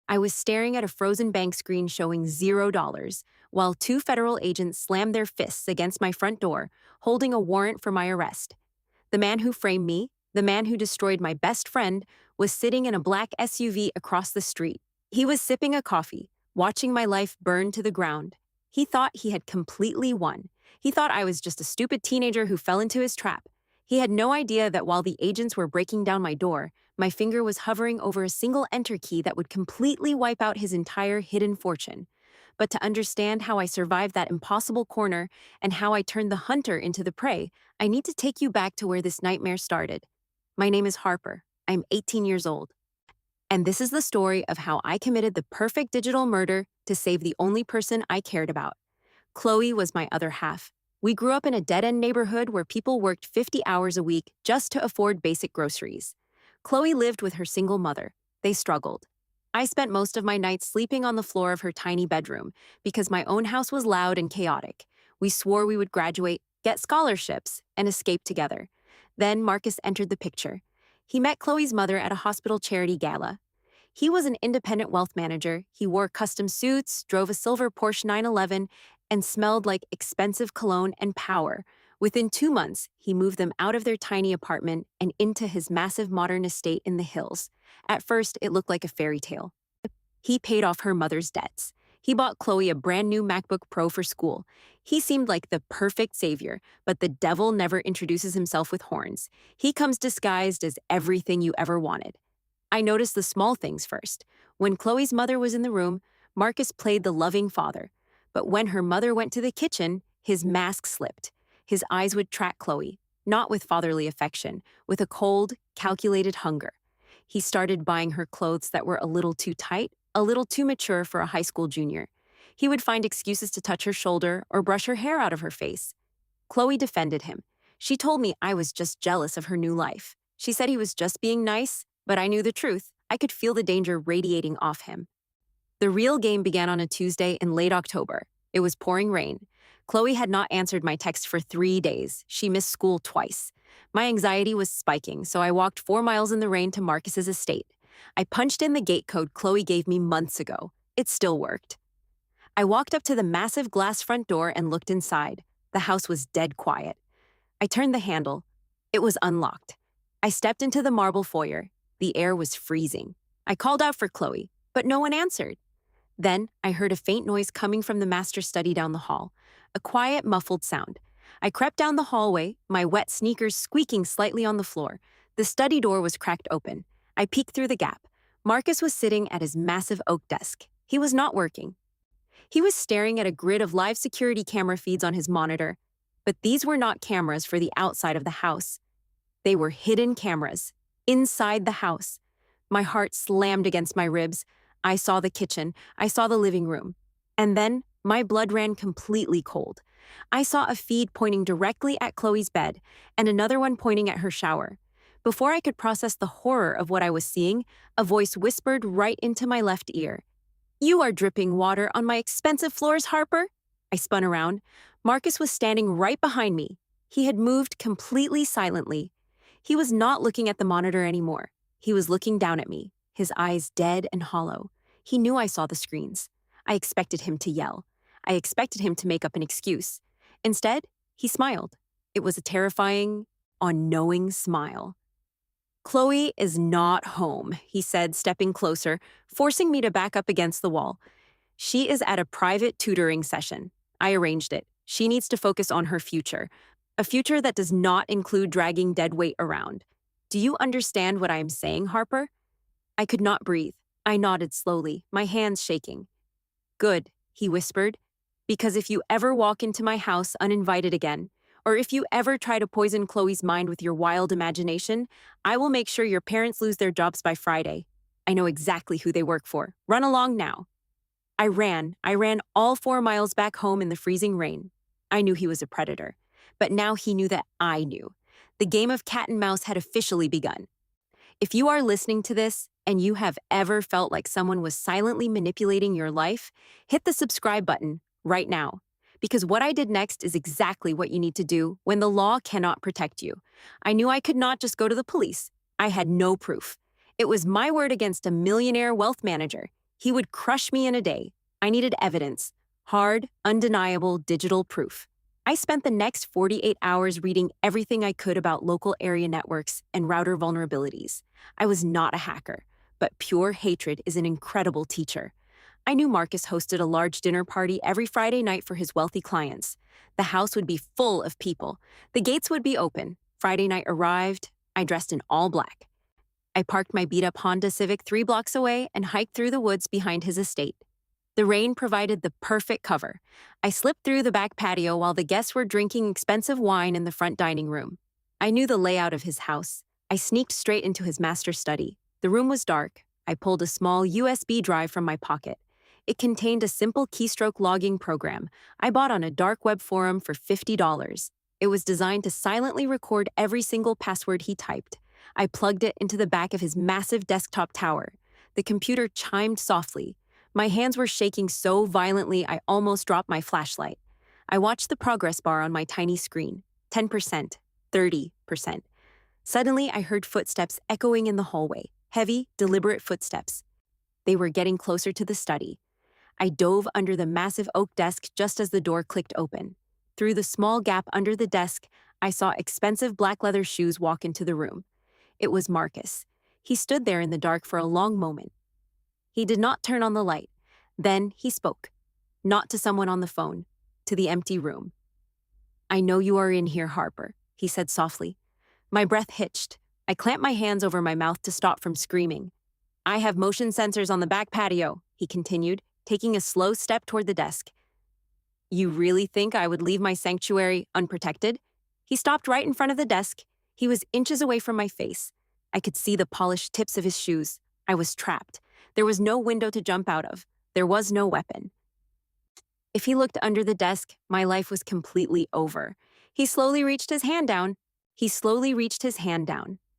I was staring at a frozen bank screen showing $0, while two federal agents slammed their fists against my front door, holding a warrant for my arrest. The man who framed me, the man who destroyed my best friend, was sitting in a black SUV across the street. He was sipping a coffee, watching my life burn to the ground. He thought he had completely won. He thought I was just a stupid teenager who fell into his trap. He had no idea that while the agents were breaking down my door, my finger was hovering over a single enter key that would completely wipe out his entire hidden fortune. But to understand how I survived that impossible corner and how I turned the hunter into the prey, I need to take you back to where this nightmare started. My name is Harper. I'm 18 years old. And this is the story of how I committed the perfect digital murder to save the only person I cared about. Chloe was my other half. We grew up in a dead-end neighborhood where people worked 50 hours a week just to afford basic groceries. Chloe lived with her single mother. They struggled. I spent most of my nights sleeping on the floor of her tiny bedroom because my own house was loud and chaotic. We swore we would graduate, get scholarships, and escape together. Then Marcus entered the picture. He met Chloe's mother at a hospital charity gala. He was an independent wealth manager. He wore custom suits, drove a silver Porsche 911, and smelled like expensive cologne and power. Within 2 months, he moved them out of their tiny apartment and into his massive modern estate in the hills. At first, it looked like a fairy tale. He paid off her mother's debts. He bought Chloe a brand new MacBook Pro for school. He seemed like the perfect savior, but the devil never introduces himself with horns. He comes disguised as everything you ever wanted. I noticed the small things first. When Chloe's mother was in the room, Marcus played the loving father. But when her mother went to the kitchen, his mask slipped. His eyes would track Chloe, not with fatherly affection, with a cold, calculated hunger. He started buying her clothes that were a little too tight, a little too mature for a high school junior. He would find excuses to touch her shoulder or brush her hair out of her face. Chloe defended him. She told me I was just jealous of her new life. She said he was just being nice, but I knew the truth. I could feel the danger radiating off him. The real game began on a Tuesday in late October. It was pouring rain. Chloe had not answered my text for 3 days. She missed school twice. My anxiety was spiking, so I walked 4 miles in the rain to Marcus's estate. I punched in the gate code Chloe gave me months ago. It still worked. I walked up to the massive glass front door and looked inside. The house was dead quiet. I turned the handle. It was unlocked. I stepped into the marble foyer. The air was freezing. I called out for Chloe, but no one answered. Then I heard a faint noise coming from the master study down the hall, a quiet, muffled sound. I crept down the hallway, my wet sneakers squeaking slightly on the floor. The study door was cracked open. I peeked through the gap. Marcus was sitting at his massive oak desk. He was not working. He was staring at a grid of live security camera feeds on his monitor. But these were not cameras for the outside of the house. They were hidden cameras, inside the house. My heart slammed against my ribs. I saw the kitchen. I saw the living room. And then my blood ran completely cold. I saw a feed pointing directly at Chloe's bed and another one pointing at her shower. Before I could process the horror of what I was seeing, a voice whispered right into my left ear. "You are dripping water on my expensive floors, Harper." I spun around. Marcus was standing right behind me. He had moved completely silently. He was not looking at the monitor anymore. He was looking down at me, his eyes dead and hollow. He knew I saw the screens. I expected him to yell. I expected him to make up an excuse. Instead, he smiled. It was a terrifying, unknowing smile. "Chloe is not home," he said, stepping closer, forcing me to back up against the wall. "She is at a private tutoring session. I arranged it. She needs to focus on her future, a future that does not include dragging dead weight around. Do you understand what I am saying, Harper?" I could not breathe. I nodded slowly, my hands shaking. "Good," he whispered, "because if you ever walk into my house uninvited again, or if you ever try to poison Chloe's mind with your wild imagination, I will make sure your parents lose their jobs by Friday. I know exactly who they work for. Run along now." I ran all 4 miles back home in the freezing rain. I knew he was a predator, but now he knew that I knew. The game of cat and mouse had officially begun. If you are listening to this and you have ever felt like someone was silently manipulating your life, hit the subscribe button right now. Because what I did next is exactly what you need to do when the law cannot protect you. I knew I could not just go to the police. I had no proof. It was my word against a millionaire wealth manager. He would crush me in a day. I needed evidence. Hard, undeniable digital proof. I spent the next 48 hours reading everything I could about local area networks and router vulnerabilities. I was not a hacker, but pure hatred is an incredible teacher. I knew Marcus hosted a large dinner party every Friday night for his wealthy clients. The house would be full of people. The gates would be open. Friday night arrived. I dressed in all black. I parked my beat-up Honda Civic 3 blocks away and hiked through the woods behind his estate. The rain provided the perfect cover. I slipped through the back patio while the guests were drinking expensive wine in the front dining room. I knew the layout of his house. I sneaked straight into his master study. The room was dark. I pulled a small USB drive from my pocket. It contained a simple keystroke logging program I bought on a dark web forum for $50. It was designed to silently record every single password he typed. I plugged it into the back of his massive desktop tower. The computer chimed softly. My hands were shaking so violently I almost dropped my flashlight. I watched the progress bar on my tiny screen. 10%, 30%. Suddenly, I heard footsteps echoing in the hallway. Heavy, deliberate footsteps. They were getting closer to the study. I dove under the massive oak desk just as the door clicked open. Through the small gap under the desk, I saw expensive black leather shoes walk into the room. It was Marcus. He stood there in the dark for a long moment. He did not turn on the light. Then he spoke. Not to someone on the phone, to the empty room. "I know you are in here, Harper," he said softly. My breath hitched. I clamped my hands over my mouth to stop from screaming. "I have motion sensors on the back patio," he continued, taking a slow step toward the desk. "You really think I would leave my sanctuary unprotected?" He stopped right in front of the desk. He was inches away from my face. I could see the polished tips of his shoes. I was trapped. There was no window to jump out of. There was no weapon. If he looked under the desk, my life was completely over. He slowly reached his hand down.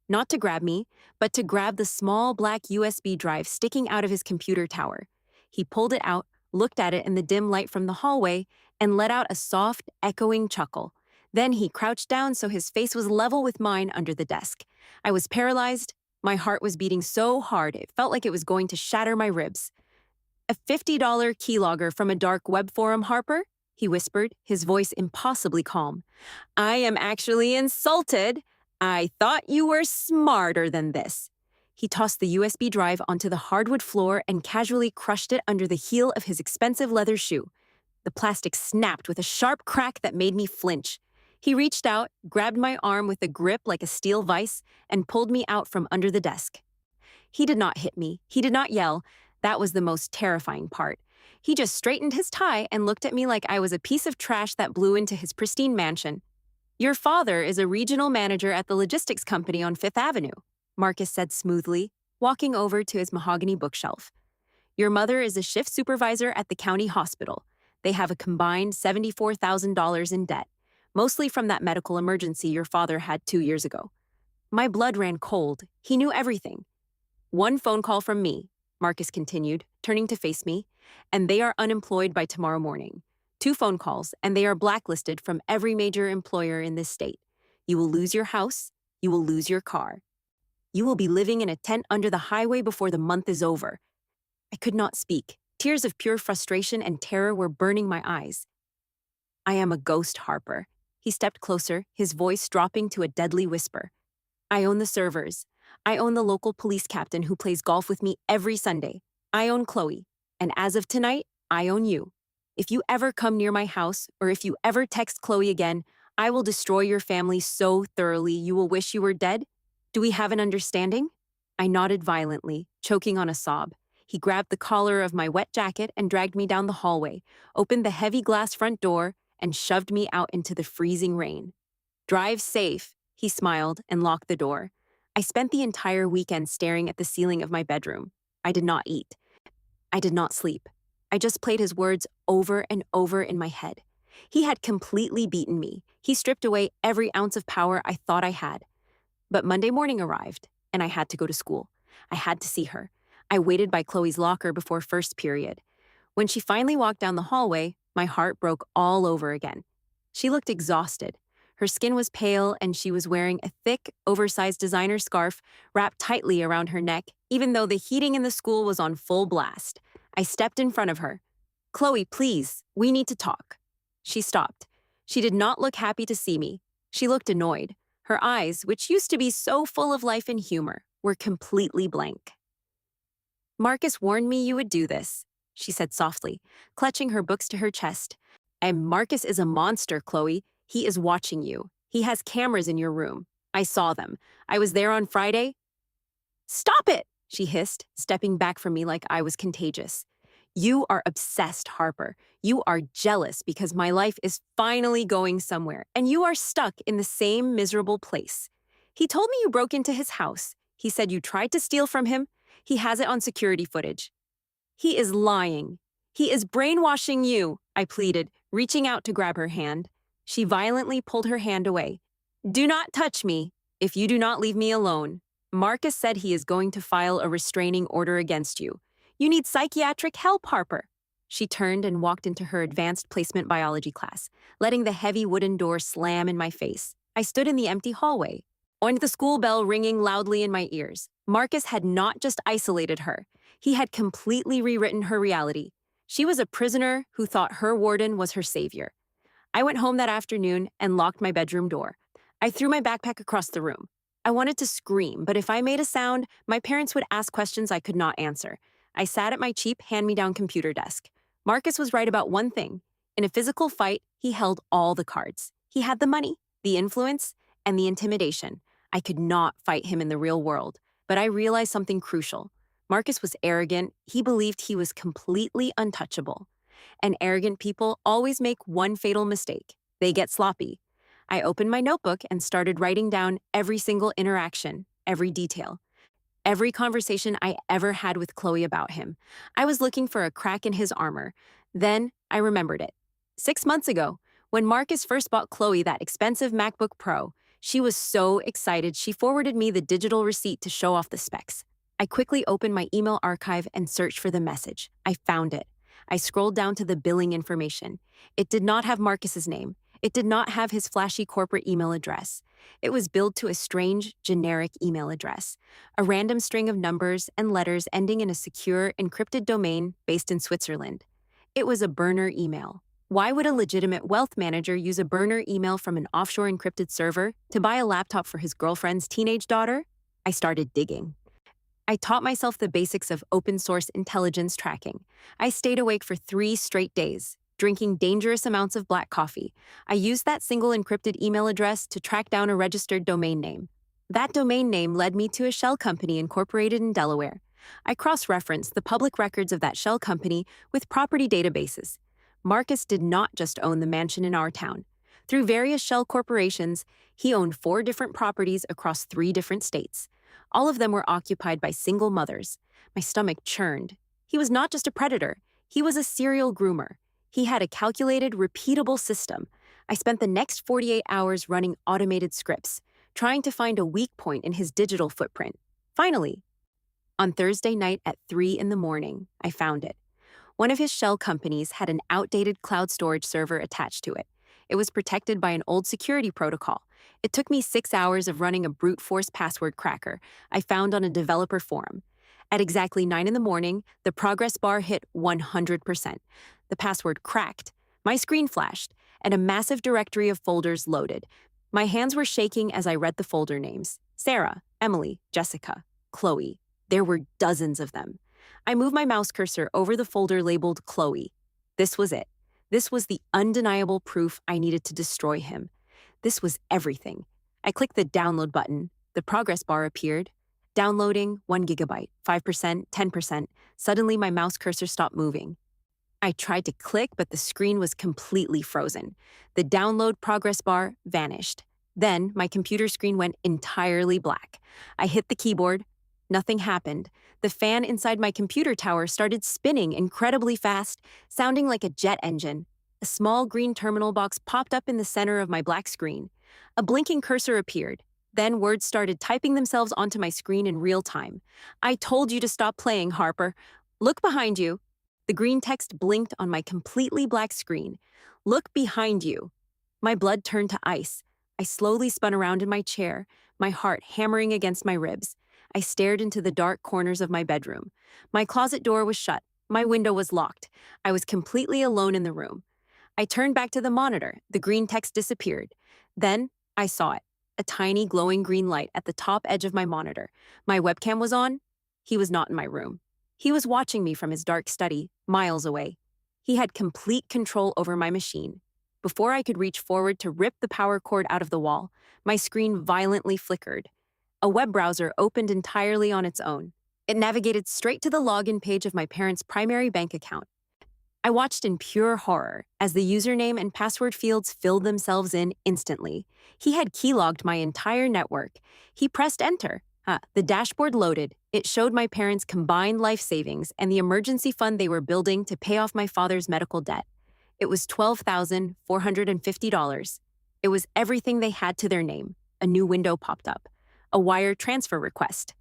Not to grab me, but to grab the small black USB drive sticking out of his computer tower. He pulled it out, looked at it in the dim light from the hallway, and let out a soft, echoing chuckle. Then he crouched down so his face was level with mine under the desk. I was paralyzed. My heart was beating so hard it felt like it was going to shatter my ribs. "A $50 keylogger from a dark web forum, Harper?" he whispered, his voice impossibly calm. "I am actually insulted. I thought you were smarter than this." He tossed the USB drive onto the hardwood floor and casually crushed it under the heel of his expensive leather shoe. The plastic snapped with a sharp crack that made me flinch. He reached out, grabbed my arm with a grip like a steel vise, and pulled me out from under the desk. He did not hit me. He did not yell. That was the most terrifying part. He just straightened his tie and looked at me like I was a piece of trash that blew into his pristine mansion. "Your father is a regional manager at the logistics company on Fifth Avenue," Marcus said smoothly, walking over to his mahogany bookshelf. "Your mother is a shift supervisor at the county hospital. They have a combined $74,000 in debt, mostly from that medical emergency your father had 2 years ago." My blood ran cold. He knew everything. "One phone call from me," Marcus continued, turning to face me, "and they are unemployed by tomorrow morning. 2 phone calls, and they are blacklisted from every major employer in this state. You will lose your house. You will lose your car. You will be living in a tent under the highway before the month is over." I could not speak. Tears of pure frustration and terror were burning my eyes. "I am a ghost, Harper." He stepped closer, his voice dropping to a deadly whisper. "I own the servers. I own the local police captain who plays golf with me every Sunday. I own Chloe. And as of tonight, I own you. If you ever come near my house, or if you ever text Chloe again, I will destroy your family so thoroughly you will wish you were dead. Do we have an understanding?" I nodded violently, choking on a sob. He grabbed the collar of my wet jacket and dragged me down the hallway, opened the heavy glass front door, and shoved me out into the freezing rain. "Drive safe," he smiled and locked the door. I spent the entire weekend staring at the ceiling of my bedroom. I did not eat. I did not sleep. I just played his words over and over in my head. He had completely beaten me. He stripped away every ounce of power I thought I had. But Monday morning arrived, and I had to go to school. I had to see her. I waited by Chloe's locker before first period. When she finally walked down the hallway, my heart broke all over again. She looked exhausted. Her skin was pale, and she was wearing a thick, oversized designer scarf wrapped tightly around her neck, even though the heating in the school was on full blast. I stepped in front of her. Chloe, please, we need to talk. She stopped. She did not look happy to see me. She looked annoyed. Her eyes, which used to be so full of life and humor, were completely blank. Marcus warned me you would do this, she said softly, clutching her books to her chest. And Marcus is a monster, Chloe. He is watching you. He has cameras in your room. I saw them. I was there on Friday. Stop it, she hissed, stepping back from me like I was contagious. You are obsessed, Harper. You are jealous because my life is finally going somewhere, and you are stuck in the same miserable place. He told me you broke into his house. He said you tried to steal from him. He has it on security footage. He is lying. He is brainwashing you, I pleaded, reaching out to grab her hand. She violently pulled her hand away. Do not touch me if you do not leave me alone. Marcus said he is going to file a restraining order against you. You need psychiatric help, Harper. She turned and walked into her advanced placement biology class, letting the heavy wooden door slam in my face. I stood in the empty hallway, and the school bell ringing loudly in my ears. Marcus had not just isolated her. He had completely rewritten her reality. She was a prisoner who thought her warden was her savior. I went home that afternoon and locked my bedroom door. I threw my backpack across the room. I wanted to scream, but if I made a sound, my parents would ask questions I could not answer. I sat at my cheap hand-me-down computer desk. Marcus was right about one thing. In a physical fight, he held all the cards. He had the money, the influence, and the intimidation. I could not fight him in the real world, but I realized something crucial. Marcus was arrogant. He believed he was completely untouchable. And arrogant people always make one fatal mistake. They get sloppy. I opened my notebook and started writing down every single interaction, every detail. Every conversation I ever had with Chloe about him. I was looking for a crack in his armor. Then I remembered it. 6 months ago, when Marcus first bought Chloe that expensive MacBook Pro, she was so excited she forwarded me the digital receipt to show off the specs. I quickly opened my email archive and searched for the message. I found it. I scrolled down to the billing information. It did not have Marcus's name. It did not have his flashy corporate email address. It was billed to a strange, generic email address, a random string of numbers and letters ending in a secure, encrypted domain based in Switzerland. It was a burner email. Why would a legitimate wealth manager use a burner email from an offshore encrypted server to buy a laptop for his girlfriend's teenage daughter? I started digging. I taught myself the basics of open-source intelligence tracking. I stayed awake for 3 straight days, drinking dangerous amounts of black coffee. I used that single encrypted email address to track down a registered domain name. That domain name led me to a shell company incorporated in Delaware. I cross-referenced the public records of that shell company with property databases. Marcus did not just own the mansion in our town. Through various shell corporations, he owned 4 different properties across 3 different states. All of them were occupied by single mothers. My stomach churned. He was not just a predator. He was a serial groomer. He had a calculated, repeatable system. I spent the next 48 hours running automated scripts, trying to find a weak point in his digital footprint. Finally, on Thursday night at 3 in the morning, I found it. One of his shell companies had an outdated cloud storage server attached to it. It was protected by an old security protocol. It took me 6 hours of running a brute force password cracker I found on a developer forum. At exactly 9 in the morning, the progress bar hit 100%. The password cracked, my screen flashed, and a massive directory of folders loaded. My hands were shaking as I read the folder names. Sarah, Emily, Jessica, Chloe. There were dozens of them. I moved my mouse cursor over the folder labeled Chloe. This was it. This was the undeniable proof I needed to destroy him. This was everything. I clicked the download button. The progress bar appeared. Downloading 1 gigabyte, 5%, 10%. Suddenly my mouse cursor stopped moving. I tried to click, but the screen was completely frozen. The download progress bar vanished. Then my computer screen went entirely black. I hit the keyboard. Nothing happened. The fan inside my computer tower started spinning incredibly fast, sounding like a jet engine. A small green terminal box popped up in the center of my black screen. A blinking cursor appeared. Then words started typing themselves onto my screen in real time. I told you to stop playing, Harper. Look behind you. The green text blinked on my completely black screen. Look behind you. My blood turned to ice. I slowly spun around in my chair, my heart hammering against my ribs. I stared into the dark corners of my bedroom. My closet door was shut. My window was locked. I was completely alone in the room. I turned back to the monitor. The green text disappeared. Then I saw it, a tiny glowing green light at the top edge of my monitor. My webcam was on. He was not in my room. He was watching me from his dark study, miles away. He had complete control over my machine. Before I could reach forward to rip the power cord out of the wall, my screen violently flickered. A web browser opened entirely on its own. It navigated straight to the login page of my parents' primary bank account. I watched in pure horror as the username and password fields filled themselves in instantly. He had keylogged my entire network. He pressed enter. The dashboard loaded. It showed my parents' combined life savings and the emergency fund they were building to pay off my father's medical debt. It was $12,450. It was everything they had to their name. A new window popped up. A wire transfer request.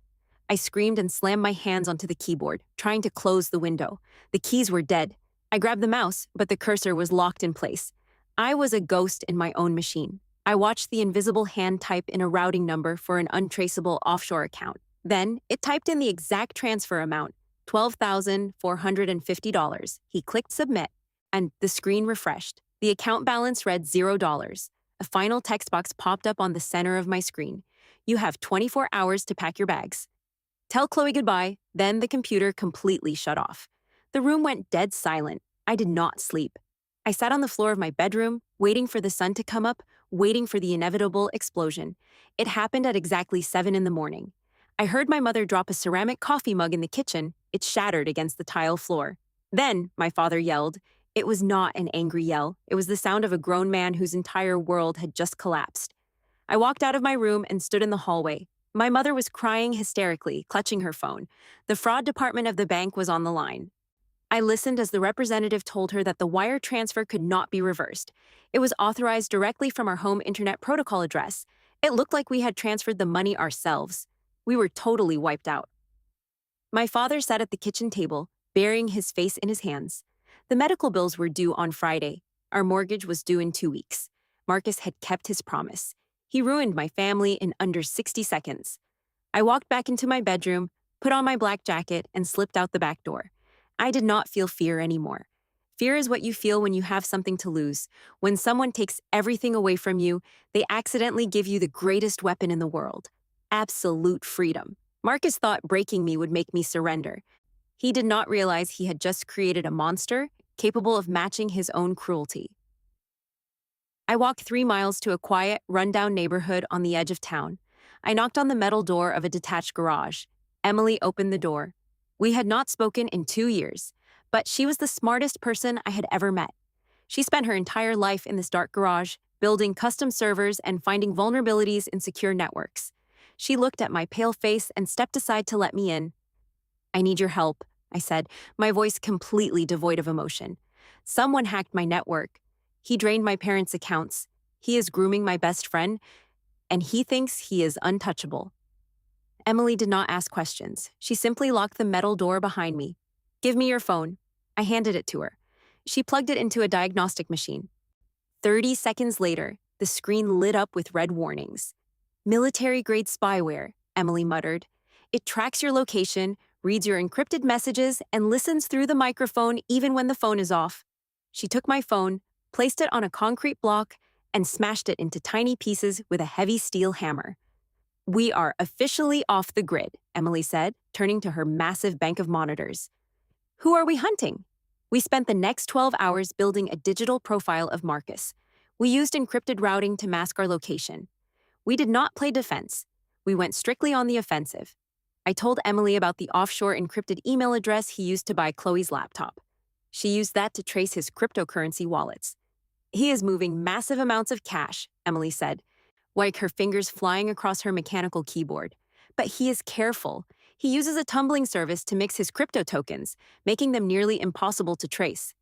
I screamed and slammed my hands onto the keyboard, trying to close the window. The keys were dead. I grabbed the mouse, but the cursor was locked in place. I was a ghost in my own machine. I watched the invisible hand type in a routing number for an untraceable offshore account. Then, it typed in the exact transfer amount, $12,450. He clicked submit, and the screen refreshed. The account balance read $0. A final text box popped up on the center of my screen. You have 24 hours to pack your bags. Tell Chloe goodbye. Then the computer completely shut off. The room went dead silent. I did not sleep. I sat on the floor of my bedroom, waiting for the sun to come up, waiting for the inevitable explosion. It happened at exactly 7 in the morning. I heard my mother drop a ceramic coffee mug in the kitchen. It shattered against the tile floor. Then, my father yelled. It was not an angry yell. It was the sound of a grown man whose entire world had just collapsed. I walked out of my room and stood in the hallway. My mother was crying hysterically, clutching her phone. The fraud department of the bank was on the line. I listened as the representative told her that the wire transfer could not be reversed. It was authorized directly from our home internet protocol address. It looked like we had transferred the money ourselves. We were totally wiped out. My father sat at the kitchen table, burying his face in his hands. The medical bills were due on Friday. Our mortgage was due in 2 weeks. Marcus had kept his promise. He ruined my family in under 60 seconds. I walked back into my bedroom, put on my black jacket, and slipped out the back door. I did not feel fear anymore. Fear is what you feel when you have something to lose. When someone takes everything away from you, they accidentally give you the greatest weapon in the world: absolute freedom. Marcus thought breaking me would make me surrender. He did not realize he had just created a monster capable of matching his own cruelty. I walked 3 miles to a quiet, rundown neighborhood on the edge of town. I knocked on the metal door of a detached garage. Emily opened the door. We had not spoken in 2 years, but she was the smartest person I had ever met. She spent her entire life in this dark garage, building custom servers and finding vulnerabilities in secure networks. She looked at my pale face and stepped aside to let me in. I need your help, I said, my voice completely devoid of emotion. Someone hacked my network. He drained my parents' accounts. He is grooming my best friend, and he thinks he is untouchable. Emily did not ask questions. She simply locked the metal door behind me. Give me your phone. I handed it to her. She plugged it into a diagnostic machine. 30 seconds later, the screen lit up with red warnings. Military-grade spyware, Emily muttered. It tracks your location, reads your encrypted messages, and listens through the microphone even when the phone is off. She took my phone, placed it on a concrete block, and smashed it into tiny pieces with a heavy steel hammer. We are officially off the grid, Emily said, turning to her massive bank of monitors. Who are we hunting? We spent the next 12 hours building a digital profile of Marcus. We used encrypted routing to mask our location. We did not play defense. We went strictly on the offensive. I told Emily about the offshore encrypted email address he used to buy Chloe's laptop. She used that to trace his cryptocurrency wallets. He is moving massive amounts of cash, Emily said, like her fingers flying across her mechanical keyboard. But he is careful. He uses a tumbling service to mix his crypto tokens, making them nearly impossible to trace.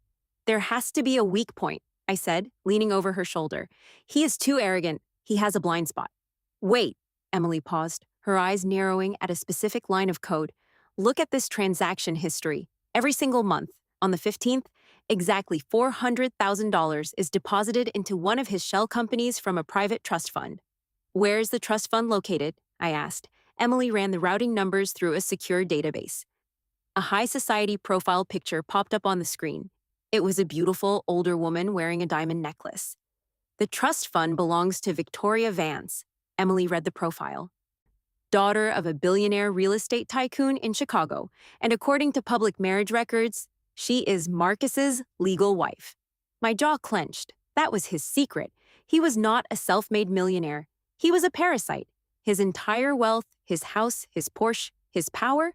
There has to be a weak point, I said, leaning over her shoulder. He is too arrogant. He has a blind spot. Wait, Emily paused, her eyes narrowing at a specific line of code. Look at this transaction history. Every single month, on the 15th, exactly $400,000 is deposited into one of his shell companies from a private trust fund. Where is the trust fund located? I asked. Emily ran the routing numbers through a secure database. A high society profile picture popped up on the screen. It was a beautiful, older woman wearing a diamond necklace. The trust fund belongs to Victoria Vance, Emily read the profile. Daughter of a billionaire real estate tycoon in Chicago, and according to public marriage records, she is Marcus's legal wife. My jaw clenched. That was his secret. He was not a self-made millionaire. He was a parasite. His entire wealth, his house, his Porsche, his power,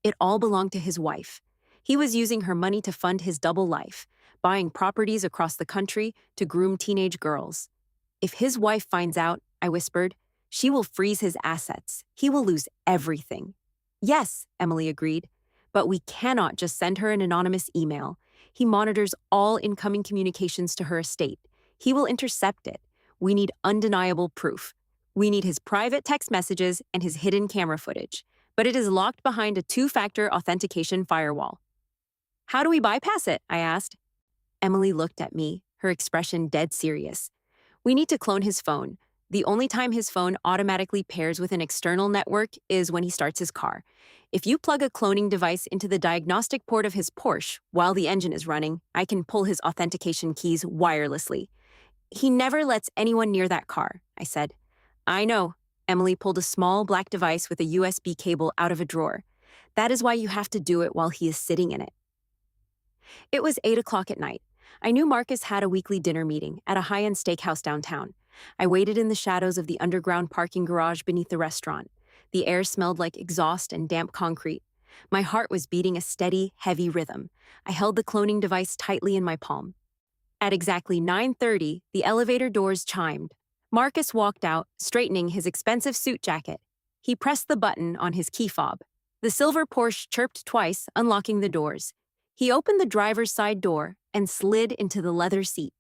it all belonged to his wife. He was using her money to fund his double life, buying properties across the country to groom teenage girls. If his wife finds out, I whispered, she will freeze his assets. He will lose everything. Yes, Emily agreed, but we cannot just send her an anonymous email. He monitors all incoming communications to her estate. He will intercept it. We need undeniable proof. We need his private text messages and his hidden camera footage, but it is locked behind a two-factor authentication firewall. How do we bypass it? I asked. Emily looked at me, her expression dead serious. We need to clone his phone. The only time his phone automatically pairs with an external network is when he starts his car. If you plug a cloning device into the diagnostic port of his Porsche while the engine is running, I can pull his authentication keys wirelessly. He never lets anyone near that car, I said. I know. Emily pulled a small black device with a USB cable out of a drawer. That is why you have to do it while he is sitting in it. It was 8 o'clock at night. I knew Marcus had a weekly dinner meeting at a high-end steakhouse downtown. I waited in the shadows of the underground parking garage beneath the restaurant. The air smelled like exhaust and damp concrete. My heart was beating a steady, heavy rhythm. I held the cloning device tightly in my palm. At exactly 9:30, the elevator doors chimed. Marcus walked out, straightening his expensive suit jacket. He pressed the button on his key fob. The silver Porsche chirped twice, unlocking the doors. He opened the driver's side door and slid into the leather seat.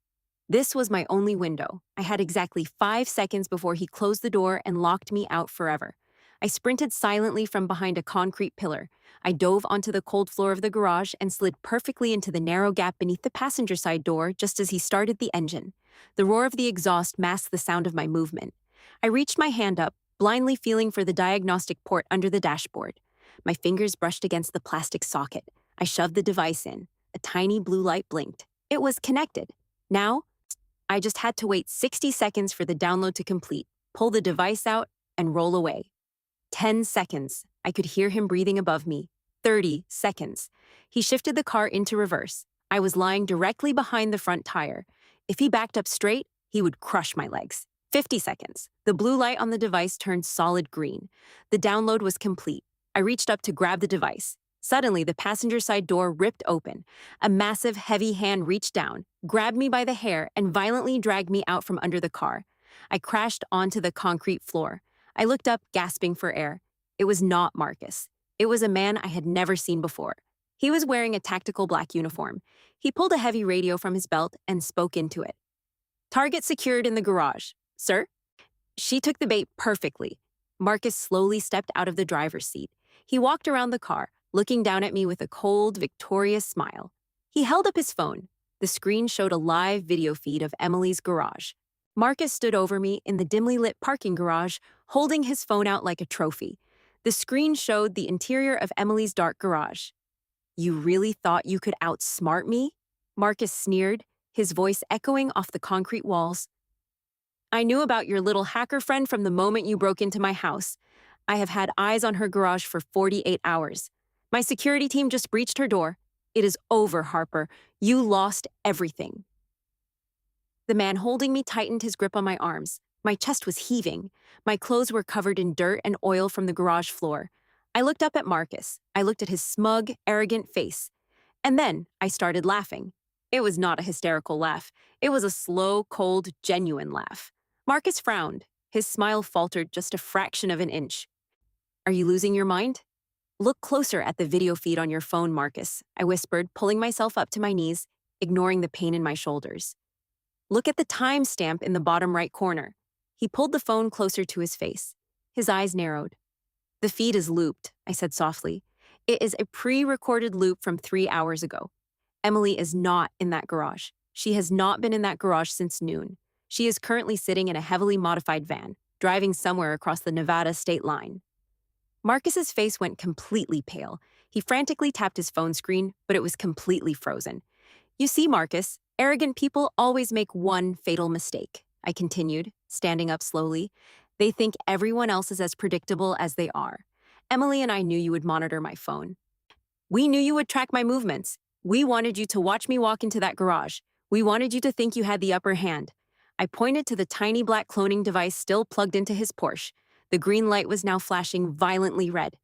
This was my only window. I had exactly 5 seconds before he closed the door and locked me out forever. I sprinted silently from behind a concrete pillar. I dove onto the cold floor of the garage and slid perfectly into the narrow gap beneath the passenger side door just as he started the engine. The roar of the exhaust masked the sound of my movement. I reached my hand up, blindly feeling for the diagnostic port under the dashboard. My fingers brushed against the plastic socket. I shoved the device in. A tiny blue light blinked. It was connected. Now, I just had to wait 60 seconds for the download to complete, pull the device out, and roll away. 10 seconds. I could hear him breathing above me. 30 seconds. He shifted the car into reverse. I was lying directly behind the front tire. If he backed up straight, he would crush my legs. 50 seconds. The blue light on the device turned solid green. The download was complete. I reached up to grab the device. Suddenly, the passenger side door ripped open. A massive, heavy hand reached down, grabbed me by the hair, and violently dragged me out from under the car. I crashed onto the concrete floor. I looked up, gasping for air. It was not Marcus. It was a man I had never seen before. He was wearing a tactical black uniform. He pulled a heavy radio from his belt and spoke into it. Target secured in the garage. Sir? She took the bait perfectly. Marcus slowly stepped out of the driver's seat. He walked around the car, looking down at me with a cold, victorious smile. He held up his phone. The screen showed a live video feed of Emily's garage. Marcus stood over me in the dimly lit parking garage, holding his phone out like a trophy. The screen showed the interior of Emily's dark garage. You really thought you could outsmart me? Marcus sneered, his voice echoing off the concrete walls. I knew about your little hacker friend from the moment you broke into my house. I have had eyes on her garage for 48 hours. My security team just breached her door. It is over, Harper. You lost everything. The man holding me tightened his grip on my arms. My chest was heaving. My clothes were covered in dirt and oil from the garage floor. I looked up at Marcus. I looked at his smug, arrogant face. And then I started laughing. It was not a hysterical laugh. It was a slow, cold, genuine laugh. Marcus frowned. His smile faltered just a fraction of an inch. Are you losing your mind? Look closer at the video feed on your phone, Marcus, I whispered, pulling myself up to my knees, ignoring the pain in my shoulders. Look at the timestamp in the bottom right corner. He pulled the phone closer to his face. His eyes narrowed. The feed is looped, I said softly. It is a pre-recorded loop from 3 hours ago. Emily is not in that garage. She has not been in that garage since noon. She is currently sitting in a heavily modified van, driving somewhere across the Nevada state line. Marcus's face went completely pale. He frantically tapped his phone screen, but it was completely frozen. You see, Marcus, arrogant people always make one fatal mistake, I continued, standing up slowly. They think everyone else is as predictable as they are. Emily and I knew you would monitor my phone. We knew you would track my movements. We wanted you to watch me walk into that garage. We wanted you to think you had the upper hand. I pointed to the tiny black cloning device still plugged into his Porsche. The green light was now flashing violently red.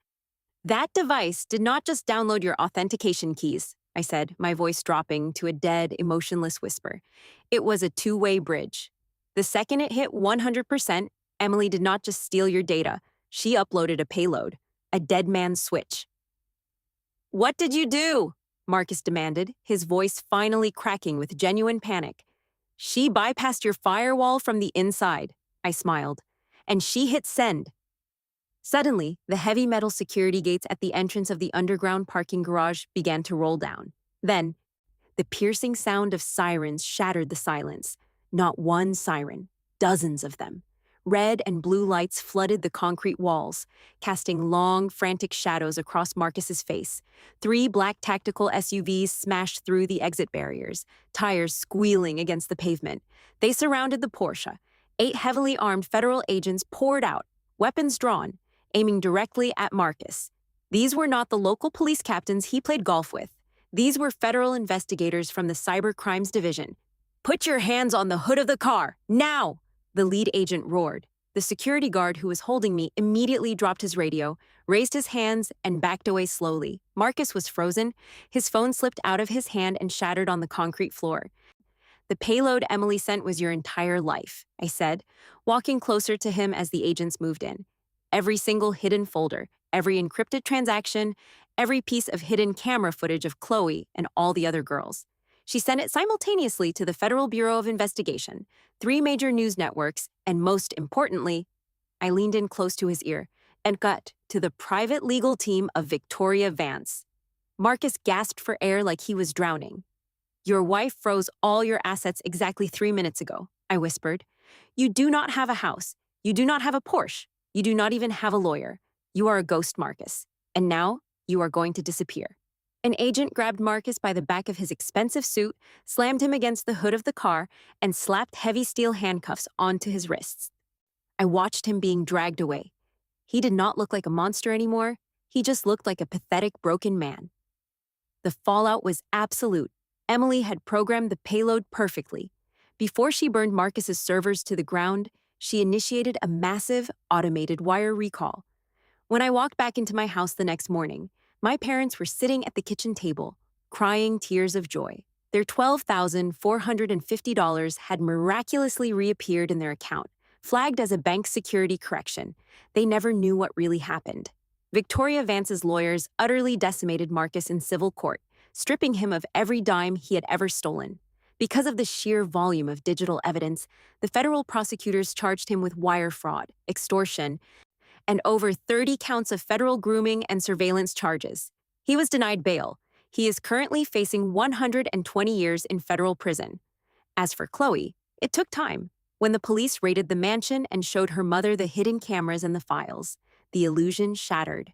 That device did not just download your authentication keys, I said, my voice dropping to a dead, emotionless whisper. It was a two-way bridge. The second it hit 100%, Emily did not just steal your data. She uploaded a payload, a dead man's switch. What did you do? Marcus demanded, his voice finally cracking with genuine panic. She bypassed your firewall from the inside, I smiled, and she hit send. Suddenly, the heavy metal security gates at the entrance of the underground parking garage began to roll down. Then, the piercing sound of sirens shattered the silence. Not one siren, dozens of them. Red and blue lights flooded the concrete walls, casting long, frantic shadows across Marcus's face. 3 black tactical SUVs smashed through the exit barriers, tires squealing against the pavement. They surrounded the Porsche. 8 heavily armed federal agents poured out, weapons drawn, aiming directly at Marcus. These were not the local police captains he played golf with. These were federal investigators from the Cyber Crimes Division. Put your hands on the hood of the car, now! The lead agent roared. The security guard who was holding me immediately dropped his radio, raised his hands, and backed away slowly. Marcus was frozen. His phone slipped out of his hand and shattered on the concrete floor. The payload Emily sent was your entire life, I said, walking closer to him as the agents moved in. Every single hidden folder, every encrypted transaction, every piece of hidden camera footage of Chloe and all the other girls. She sent it simultaneously to the Federal Bureau of Investigation, 3 major news networks, and most importantly, I leaned in close to his ear, and got to the private legal team of Victoria Vance. Marcus gasped for air like he was drowning. Your wife froze all your assets exactly 3 minutes ago, I whispered. You do not have a house. You do not have a Porsche. You do not even have a lawyer. You are a ghost, Marcus. And now you are going to disappear. An agent grabbed Marcus by the back of his expensive suit, slammed him against the hood of the car, and slapped heavy steel handcuffs onto his wrists. I watched him being dragged away. He did not look like a monster anymore. He just looked like a pathetic, broken man. The fallout was absolute. Emily had programmed the payload perfectly. Before she burned Marcus's servers to the ground, she initiated a massive, automated wire recall. When I walked back into my house the next morning, my parents were sitting at the kitchen table, crying tears of joy. Their $12,450 had miraculously reappeared in their account, flagged as a bank security correction. They never knew what really happened. Victoria Vance's lawyers utterly decimated Marcus in civil court, stripping him of every dime he had ever stolen. Because of the sheer volume of digital evidence, the federal prosecutors charged him with wire fraud, extortion, and over 30 counts of federal grooming and surveillance charges. He was denied bail. He is currently facing 120 years in federal prison. As for Chloe, it took time. When the police raided the mansion and showed her mother the hidden cameras and the files, the illusion shattered.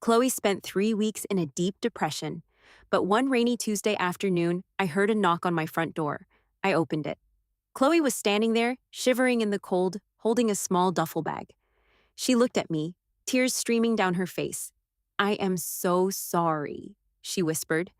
Chloe spent 3 weeks in a deep depression. But one rainy Tuesday afternoon, I heard a knock on my front door. I opened it. Chloe was standing there, shivering in the cold, holding a small duffel bag. She looked at me, tears streaming down her face. I am so sorry, she whispered.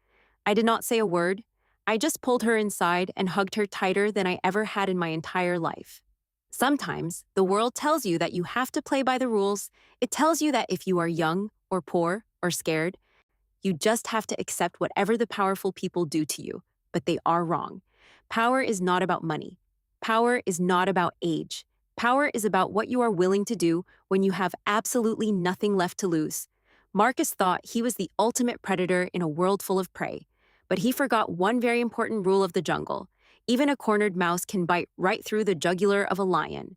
I did not say a word. I just pulled her inside and hugged her tighter than I ever had in my entire life. Sometimes, the world tells you that you have to play by the rules. It tells you that if you are young or poor or scared, you just have to accept whatever the powerful people do to you, but they are wrong. Power is not about money. Power is not about age. Power is about what you are willing to do when you have absolutely nothing left to lose. Marcus thought he was the ultimate predator in a world full of prey, but he forgot one very important rule of the jungle. Even a cornered mouse can bite right through the jugular of a lion.